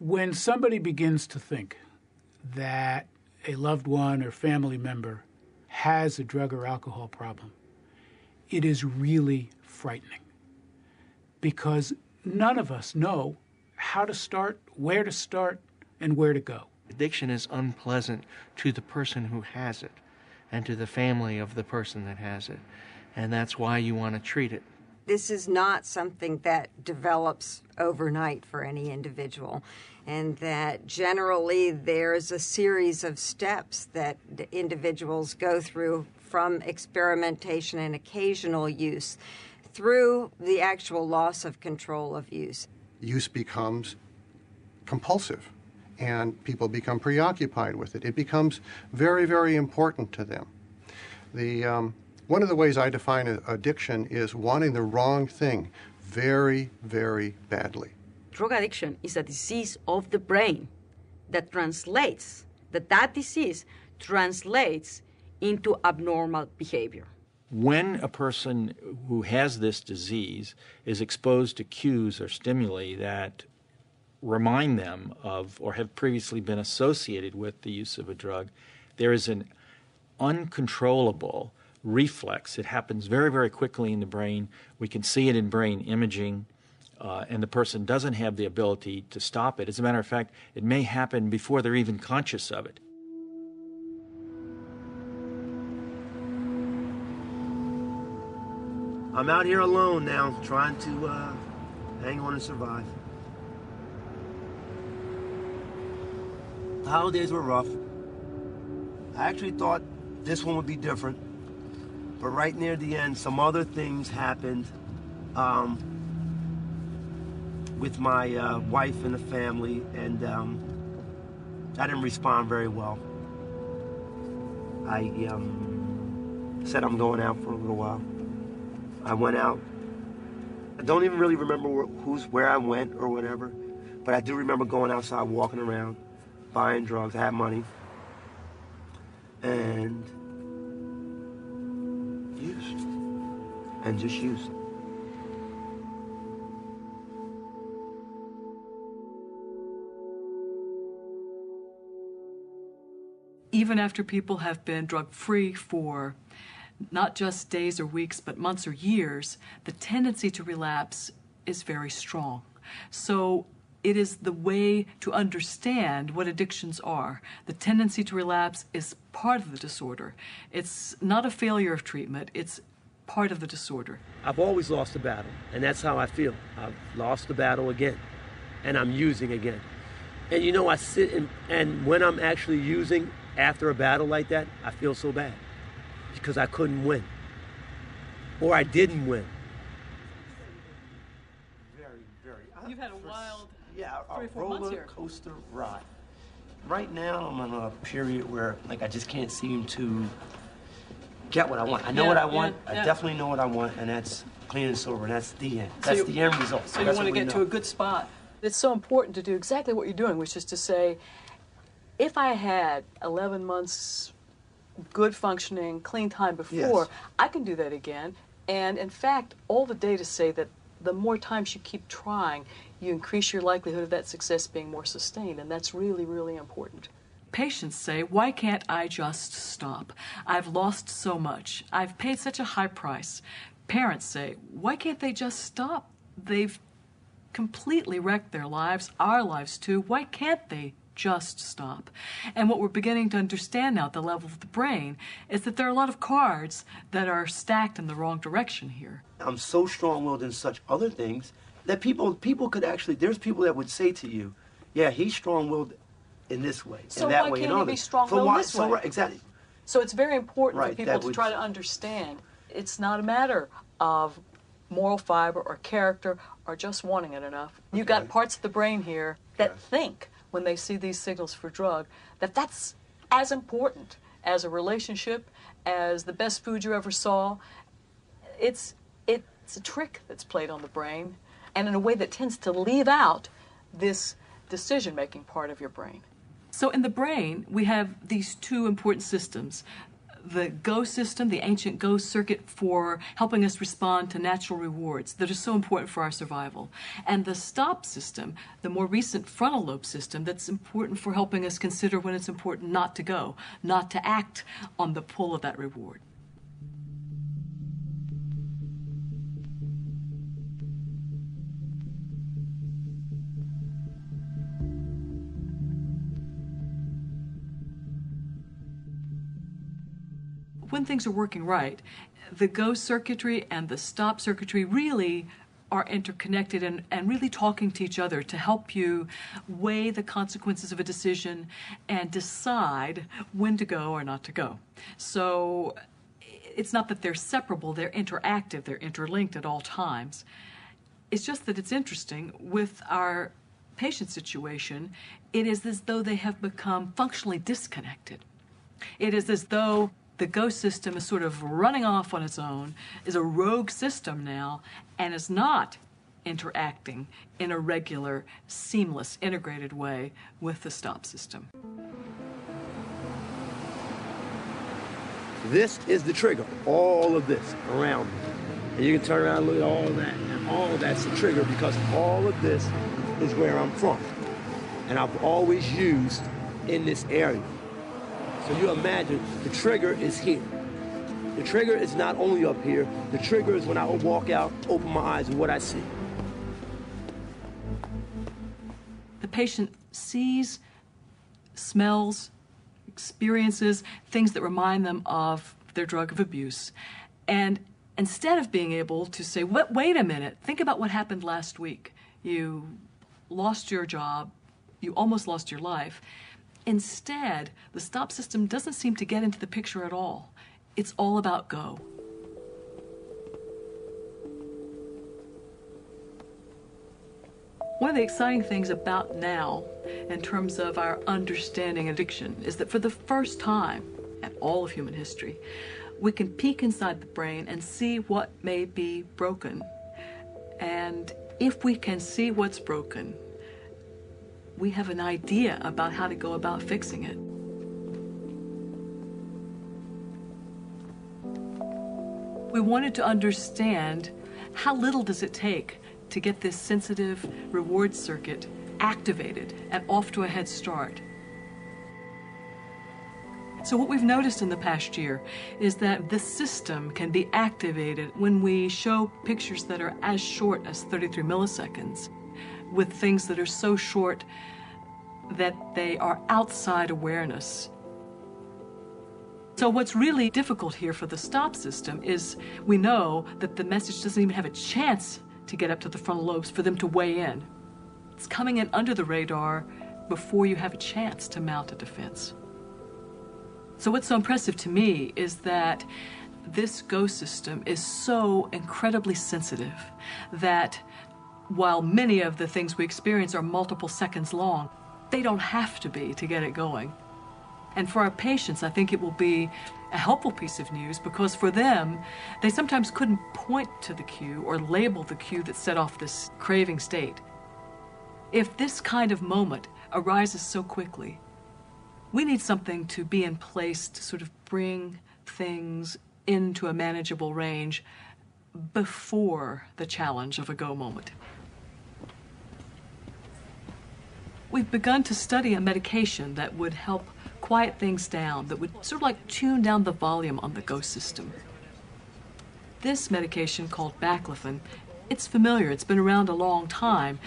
When somebody begins to think that a loved one or family member has a drug or alcohol problem, it is really frightening because none of us know how to start, and where to go. Addiction is unpleasant to the person who has it and to the family of the person that has it, and that's why you want to treat it. This is not something that develops overnight for any individual, and that generally there's a series of steps that the individuals go through from experimentation and occasional use through the actual loss of control of use. Use becomes compulsive, and people become preoccupied with it. It becomes very, very important to them. One of the ways I define addiction is wanting the wrong thing very, very badly. Drug addiction is a disease of the brain that disease translates into abnormal behavior. When a person who has this disease is exposed to cues or stimuli that remind them of or have previously been associated with the use of a drug, there is an uncontrollable reflex. It happens very, very quickly in the brain. We can see it in brain imaging, and the person doesn't have the ability to stop it. As a matter of fact, it may happen before they're even conscious of it. I'm out here alone now, trying to hang on and survive. The holidays were rough. I actually thought this one would be different, but right near the end, some other things happened with my wife and the family, and I didn't respond very well. I said I'm going out for a little while. I went out. I don't even really remember where I went or whatever, but I do remember going outside, walking around, buying drugs. I had money. And used. And just used. Even after people have been drug-free for not just days or weeks, but months or years, the tendency to relapse is very strong. So it is the way to understand what addictions are. The tendency to relapse is part of the disorder. It's not a failure of treatment, it's part of the disorder. I've always lost a battle, and that's how I feel. I've lost the battle again, and I'm using again. And you know, I sit and when I'm actually using after a battle like that, I feel so bad because I couldn't win, or I didn't win. You've had a wild 3 or 4 months here. roller coaster ride. Right now, I'm in a period where, like, I just can't seem to get what I want. I know what I want. I definitely know what I want, and that's clean and sober. And that's the end. That's the end result. So you want to get to a good spot. It's so important to do exactly what you're doing, which is to say, if I had 11 months good functioning, clean time before, I can do that again. And in fact, all the data say that the more times you keep trying, you increase your likelihood of that success being more sustained, and that's really, really important. Patients say, why can't I just stop? I've lost so much. I've paid such a high price. Parents say, why can't they just stop? They've completely wrecked their lives, our lives too. Why can't they just stop? And what we're beginning to understand now at the level of the brain is that there are a lot of cards that are stacked in the wrong direction here. I'm so strong-willed in such other things that people could actually, there's people that would say to you, yeah, he's strong-willed in this way, so in that why way, can't and he other. be strong-willed this way? Right, exactly. So it's very important for people to would... try to understand it's not a matter of moral fiber or character or just wanting it enough. You've got parts of the brain here that think when they see these signals for drug that that's as important as a relationship, as the best food you ever saw. It's a trick that's played on the brain, and in a way that tends to leave out this decision-making part of your brain. So in the brain, we have these two important systems. the GO system, the ancient GO circuit, for helping us respond to natural rewards that are so important for our survival. And the STOP system, the more recent frontal lobe system, that's important for helping us consider when it's important not to go, not to act on the pull of that reward. When things are working right, the GO circuitry and the STOP circuitry really are interconnected and really talking to each other to help you weigh the consequences of a decision and decide when to go or not to go. So it's not that they're separable, they're interactive, they're interlinked at all times. It's just that it's interesting with our patient situation, it is as though they have become functionally disconnected. It is as though the GO system is sort of running off on its own, is a rogue system now, and is not interacting in a regular, seamless, integrated way with the STOP system. This is the trigger, all of this around me. And you can turn around and look at all of that, and all of that's the trigger because all of this is where I'm from. And I've always used in this area. So you imagine the trigger is here. The trigger is not only up here, the trigger is when I walk out, open my eyes, and what I see. The patient sees, smells, experiences things that remind them of their drug of abuse. And instead of being able to say, wait a minute, think about what happened last week. You lost your job, you almost lost your life. Instead, the STOP system doesn't seem to get into the picture at all. It's all about GO. One of the exciting things about now, in terms of our understanding addiction, is that for the first time in all of human history, we can peek inside the brain and see what may be broken. And if we can see what's broken, we have an idea about how to go about fixing it. We wanted to understand how little does it take to get this sensitive reward circuit activated and off to a head start. So what we've noticed in the past year is that the system can be activated when we show pictures that are as short as 33 milliseconds, with things that are so short that they are outside awareness. So what's really difficult here for the STOP system is we know that the message doesn't even have a chance to get up to the frontal lobes for them to weigh in. It's coming in under the radar before you have a chance to mount a defense. So what's so impressive to me is that this GO system is so incredibly sensitive that while many of the things we experience are multiple seconds long, they don't have to be to get it going. And for our patients, I think it will be a helpful piece of news because for them, they sometimes couldn't point to the cue or label the cue that set off this craving state. If this kind of moment arises so quickly, we need something to be in place to sort of bring things into a manageable range before the challenge of a GO moment. We've begun to study a medication that would help quiet things down, that would sort of like tune down the volume on the GO system. This medication called baclofen, it's familiar, it's been around a long time,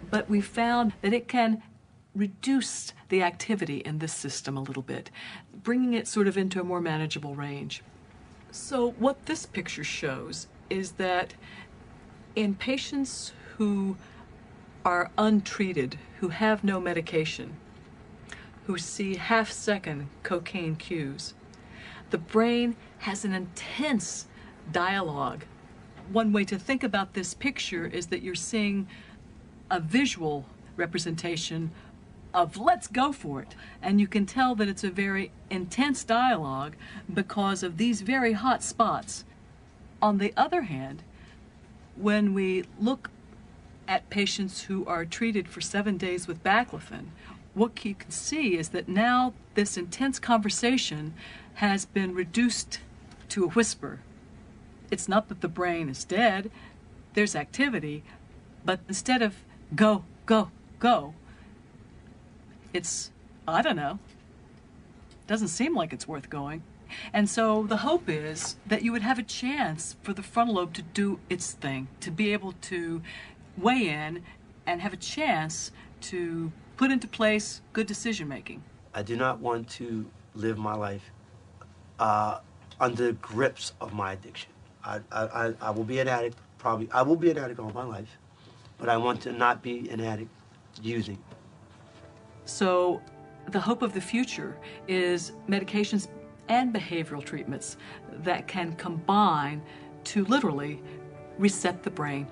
but we found that it can reduce the activity in this system a little bit, bringing it sort of into a more manageable range. So what this picture shows is that in patients who are untreated, who have no medication, who see half-second cocaine cues, the brain has an intense dialogue. One way to think about this picture is that you're seeing a visual representation of let's go for it. And you can tell that it's a very intense dialogue because of these very hot spots. On the other hand, when we look at patients who are treated for 7 days with baclofen, what you can see is that now this intense conversation has been reduced to a whisper. It's not that the brain is dead, there's activity, but instead of go, go, go, it's, I don't know, doesn't seem like it's worth going. And so the hope is that you would have a chance for the frontal lobe to do its thing, to be able to weigh in and have a chance to put into place good decision making. I do not want to live my life under the grips of my addiction. I will be an addict, probably. I will be an addict all my life, but I want to not be an addict using. So the hope of the future is medications and behavioral treatments that can combine to literally reset the brain.